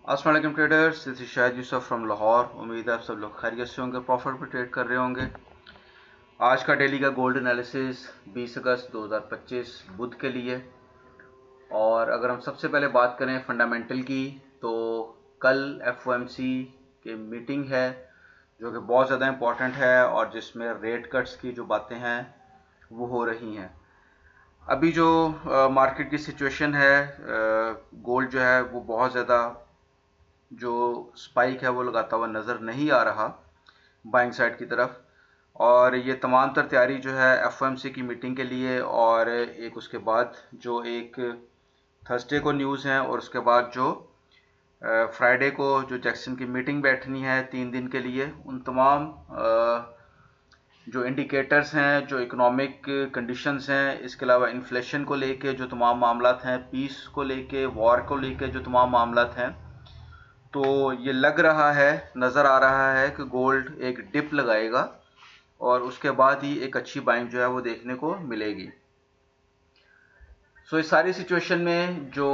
अस्सलाम वालेकुम traders, this is Shahid Yusuf from Lahore. उम्मीद है आप सब लोग खैरियत से होंगे, प्रॉफिट पर ट्रेड कर रहे होंगे। आज का डेली का गोल्ड एनालिसिस 20 अगस्त 2025 बुध के लिए। और अगर हम सबसे पहले बात करें फंडामेंटल की, तो कल एफओएमसी की मीटिंग है जो कि बहुत ज़्यादा इम्पॉर्टेंट है और जिसमें रेट कट्स की जो बातें हैं वो हो रही हैं। अभी जो मार्केट की सिचुएशन है, गोल्ड जो है वो बहुत ज़्यादा जो स्पाइक है वो लगाता हुआ नज़र नहीं आ रहा बाइंग साइड की तरफ। और ये तमाम तर तैयारी जो है एफओएमसी की मीटिंग के लिए, और एक उसके बाद जो एक थर्सडे को न्यूज़ है, और उसके बाद जो फ्राइडे को जो जैक्सन की मीटिंग बैठनी है 3 दिन के लिए, उन तमाम जो इंडिकेटर्स हैं, जो इकोनॉमिक कंडीशंस हैं, इसके अलावा इन्फ्लेशन को लेके जो तमाम मामलात हैं, पीस को लेके, वॉर को लेके जो तमाम मामलात हैं, तो ये लग रहा है, नज़र आ रहा है कि गोल्ड एक डिप लगाएगा और उसके बाद ही एक अच्छी बाइंग जो है वो देखने को मिलेगी। इस सारी सिचुएशन में जो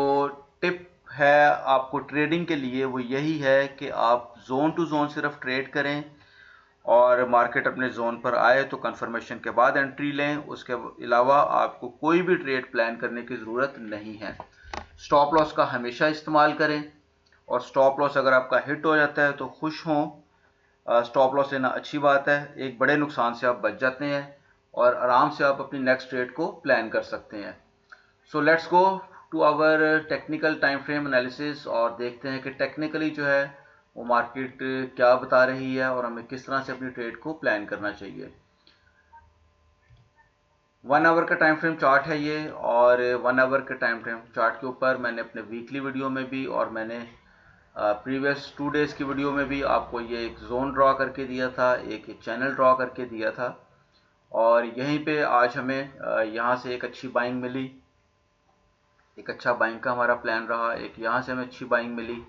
टिप है आपको ट्रेडिंग के लिए वो यही है कि आप जोन टू जोन सिर्फ ट्रेड करें, और मार्केट अपने जोन पर आए तो कंफर्मेशन के बाद एंट्री लें। उसके अलावा आपको कोई भी ट्रेड प्लान करने की ज़रूरत नहीं है। स्टॉप लॉस का हमेशा इस्तेमाल करें, और स्टॉप लॉस अगर आपका हिट हो जाता है तो खुश हों। स्टॉप लॉस लेना अच्छी बात है, एक बड़े नुकसान से आप बच जाते हैं और आराम से आप अपनी नेक्स्ट ट्रेड को प्लान कर सकते हैं। So let's go to our technical time frame analysis और देखते हैं कि टेक्निकली जो है वो मार्केट क्या बता रही है और हमें किस तरह से अपनी ट्रेड को प्लान करना चाहिए। 1 आवर का टाइम फ्रेम चार्ट है ये, और 1 आवर के टाइम फ्रेम चार्ट के ऊपर मैंने अपने वीकली वीडियो में भी और मैंने प्रीवियस 2 डेज की वीडियो में भी आपको ये एक जोन ड्रॉ करके दिया था, एक चैनल ड्रॉ करके दिया था। और यहीं पे आज हमें यहाँ से एक अच्छी बाइंग मिली, एक अच्छा बाइंग का हमारा प्लान रहा, एक यहाँ से हमें अच्छी बाइंग मिली।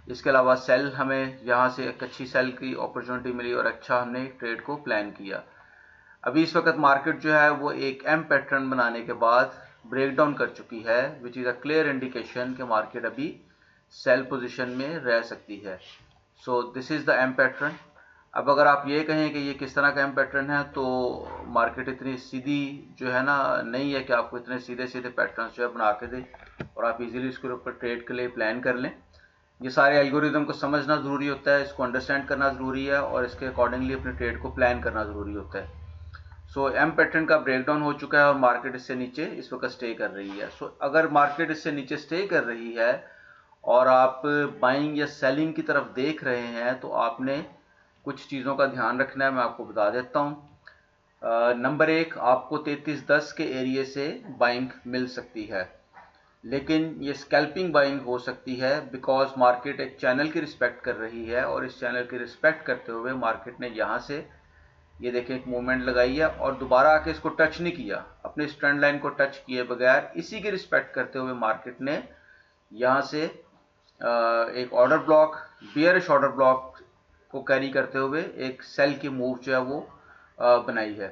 इसके अलावा सेल, हमें यहाँ से एक अच्छी सेल की अपॉर्चुनिटी मिली और अच्छा हमने ट्रेड को प्लान किया। अभी इस वक्त मार्केट जो है वो एक एम पैटर्न बनाने के बाद ब्रेक डाउन कर चुकी है, which is a clear indication कि मार्केट अभी सेल पोजीशन में रह सकती है। So this is the M pattern. अब अगर आप ये कहें कि ये किस तरह का एम पैटर्न है, तो मार्केट इतनी सीधी जो है ना नहीं है कि आपको इतने सीधे सीधे पैटर्न जो है बना के दे और आप इजीली इसके ऊपर ट्रेड के लिए प्लान कर लें। ये सारे एल्गोरिदम को समझना ज़रूरी होता है, इसको अंडरस्टैंड करना ज़रूरी है और इसके अकॉर्डिंगली अपने ट्रेड को प्लान करना ज़रूरी होता है। एम पैटर्न का ब्रेकडाउन हो चुका है और मार्केट इससे नीचे इस वक्त स्टे कर रही है। अगर मार्केट इससे नीचे स्टे कर रही है और आप बाइंग या सेलिंग की तरफ देख रहे हैं, तो आपने कुछ चीज़ों का ध्यान रखना है, मैं आपको बता देता हूँ। नंबर 1, आपको 3310 के एरिए से बाइंग मिल सकती है, लेकिन ये स्कैल्पिंग बाइंग हो सकती है बिकॉज मार्केट एक चैनल की रिस्पेक्ट कर रही है, और इस चैनल की रिस्पेक्ट करते हुए मार्केट ने यहाँ से ये देखें एक मूवमेंट लगाई है और दोबारा आके इसको टच नहीं किया, अपने इस ट्रेंड लाइन को टच किए बगैर इसी की रिस्पेक्ट करते हुए मार्केट ने यहाँ से एक order block, bearish order block को कैरी करते हुए एक सेल की मूव जो है वो बनाई है।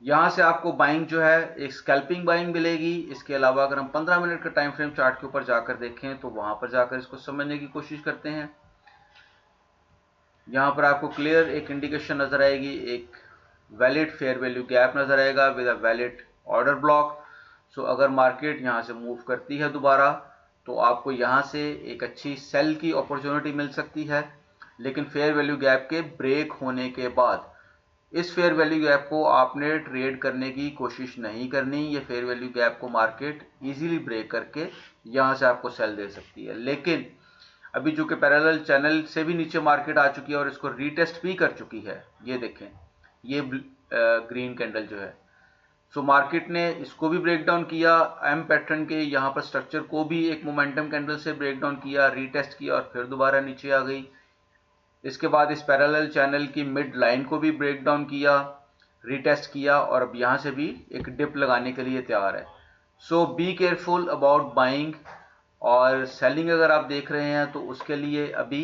यहाँ से आपको बाइंग जो है एक स्कैल्पिंग बाइंग मिलेगी। इसके अलावा अगर हम 15 मिनट का टाइम फ्रेम चार्ट के ऊपर जाकर देखें तो वहाँ पर जाकर इसको समझने की कोशिश करते हैं। यहाँ पर आपको क्लियर एक इंडिकेशन नज़र आएगी, एक वैलिड फेयर वैल्यू गैप नज़र आएगा with a valid order block. अगर मार्केट यहाँ से मूव करती है दोबारा, तो आपको यहाँ से एक अच्छी सेल की अपॉर्चुनिटी मिल सकती है, लेकिन फेयर वैल्यू गैप के ब्रेक होने के बाद इस फेयर वैल्यू गैप को आपने ट्रेड करने की कोशिश नहीं करनी। ये फेयर वैल्यू गैप को मार्केट इजीली ब्रेक करके यहाँ से आपको सेल दे सकती है, लेकिन अभी जो कि पैरेलल चैनल से भी नीचे मार्केट आ चुकी है और इसको रीटेस्ट भी कर चुकी है। ये देखें, ये ग्रीन कैंडल जो है, मार्केट ने इसको भी ब्रेक डाउन किया, एम पैटर्न के यहाँ पर स्ट्रक्चर को भी एक मोमेंटम कैंडल से ब्रेक डाउन किया, रीटेस्ट किया और फिर दोबारा नीचे आ गई। इसके बाद इस पैरेलल चैनल की मिड लाइन को भी ब्रेक डाउन किया, रीटेस्ट किया और अब यहाँ से भी एक डिप लगाने के लिए तैयार है। बी केयरफुल अबाउट बाइंग और सेलिंग। अगर आप देख रहे हैं तो उसके लिए अभी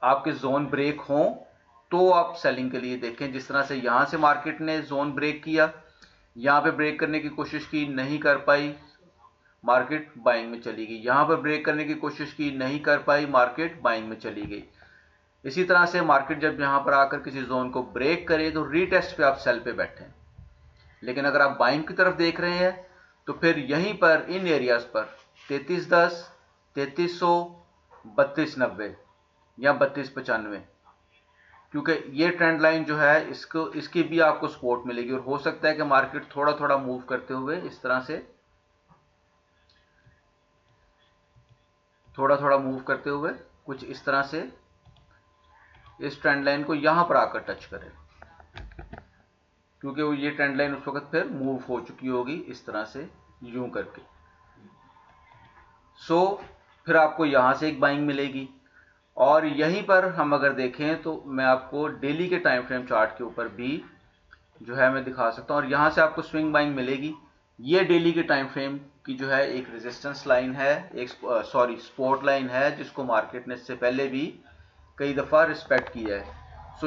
आपके जोन ब्रेक हों तो आप सेलिंग के लिए देखें। जिस तरह से यहाँ से मार्केट ने जोन ब्रेक किया, यहाँ पे ब्रेक करने की कोशिश की, नहीं कर पाई, मार्केट बाइंग में चली गई। यहाँ पर ब्रेक करने की कोशिश की, नहीं कर पाई, मार्केट बाइंग में चली गई। इसी तरह से मार्केट जब यहाँ पर आकर किसी जोन को ब्रेक करे तो रीटेस्ट पे आप सेल पे बैठे। लेकिन अगर आप बाइंग की तरफ देख रहे हैं तो फिर यहीं पर इन एरियाज पर 3310, 3300, 3290 या 3295, क्योंकि ये ट्रेंड लाइन जो है इसकी भी आपको सपोर्ट मिलेगी और हो सकता है कि मार्केट थोड़ा थोड़ा मूव करते हुए इस तरह से कुछ इस तरह से इस ट्रेंड लाइन को यहां पर आकर टच करे, क्योंकि वो ये ट्रेंड लाइन उस वक्त फिर मूव हो चुकी होगी इस तरह से यूं करके। फिर आपको यहां से एक बाइंग मिलेगी। और यहीं पर हम अगर देखें तो मैं आपको डेली के टाइम फ्रेम चार्ट के ऊपर भी जो है मैं दिखा सकता हूं, और यहां से आपको स्विंग बाइंग मिलेगी। ये डेली के टाइम फ्रेम की जो है एक रेजिस्टेंस लाइन है, एक सपोर्ट लाइन है, जिसको मार्केट ने इससे पहले भी कई दफ़ा रिस्पेक्ट किया है।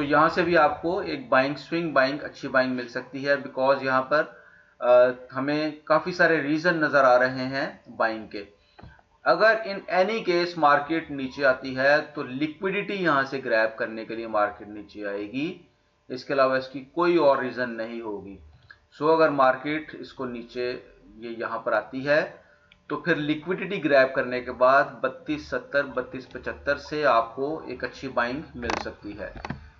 यहाँ से भी आपको एक बाइंग, स्विंग बाइंग, अच्छी बाइंग मिल सकती है, बिकॉज यहाँ पर हमें काफ़ी सारे रीज़न नज़र आ रहे हैं बाइंग के। अगर इन एनी केस मार्केट नीचे आती है तो लिक्विडिटी यहां से ग्रैब करने के लिए मार्केट नीचे आएगी, इसके अलावा इसकी कोई और रीजन नहीं होगी। अगर मार्केट इसको नीचे ये यहां पर आती है तो फिर लिक्विडिटी ग्रैब करने के बाद 3270, 3275 से आपको एक अच्छी बाइंग मिल सकती है,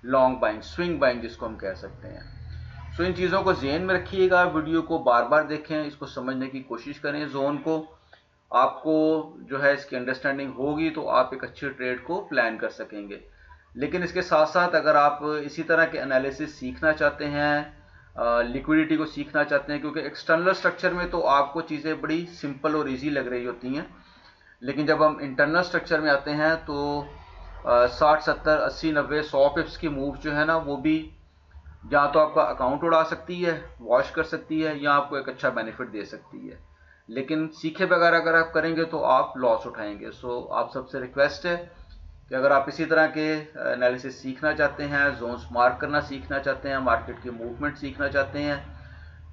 लॉन्ग बाइंग, स्विंग बाइंग जिसको हम कह सकते हैं। इन चीज़ों को ज़हन में रखिएगा, वीडियो को बार बार देखें, इसको समझने की कोशिश करें। जोन को आपको जो है इसकी अंडरस्टैंडिंग होगी तो आप एक अच्छे ट्रेड को प्लान कर सकेंगे। लेकिन इसके साथ साथ अगर आप इसी तरह के एनालिसिस सीखना चाहते हैं, लिक्विडिटी को सीखना चाहते हैं, क्योंकि एक्सटर्नल स्ट्रक्चर में तो आपको चीज़ें बड़ी सिंपल और इजी लग रही होती हैं, लेकिन जब हम इंटरनल स्ट्रक्चर में आते हैं तो 60, 70, 80, 90, 100 पिप्स की मूव जो है ना, वो भी या तो आपका अकाउंट उड़ा सकती है, वॉश कर सकती है, या आपको एक अच्छा बेनिफिट दे सकती है। लेकिन सीखे बगैर अगर आप करेंगे तो आप लॉस उठाएंगे। आप सबसे रिक्वेस्ट है कि अगर आप इसी तरह के एनालिसिस सीखना चाहते हैं, जोन्स मार्क करना सीखना चाहते हैं, मार्केट की मूवमेंट सीखना चाहते हैं,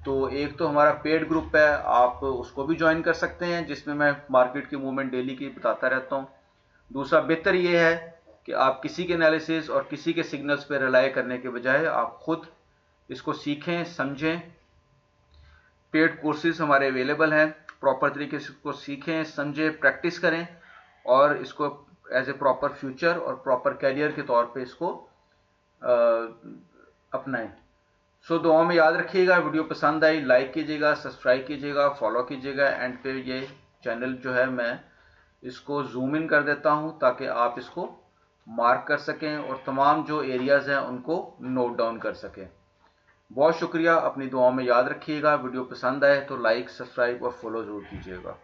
तो एक तो हमारा पेड ग्रुप है, आप उसको भी ज्वाइन कर सकते हैं, जिसमें मैं मार्केट की मूवमेंट डेली की बताता रहता हूँ। दूसरा बेहतर ये है कि आप किसी के एनालिसिस और किसी के सिग्नल्स पर रिलाई करने के बजाय आप खुद इसको सीखें, समझें। पेड कोर्सेज हमारे अवेलेबल हैं, प्रॉपर तरीके से इसको सीखें, समझें, प्रैक्टिस करें और इसको एज ए प्रॉपर फ्यूचर और प्रॉपर कैरियर के तौर पे इसको अपनाएं। दुआ में याद रखिएगा। वीडियो पसंद आई लाइक कीजिएगा, सब्सक्राइब कीजिएगा, फॉलो कीजिएगा। एंड पे ये चैनल जो है मैं इसको जूम इन कर देता हूं ताकि आप इसको मार्क कर सकें और तमाम जो एरियाज हैं उनको नोट डाउन कर सकें। बहुत शुक्रिया, अपनी दुआओं में याद रखिएगा। वीडियो पसंद आए तो लाइक, सब्सक्राइब और फॉलो जरूर कीजिएगा।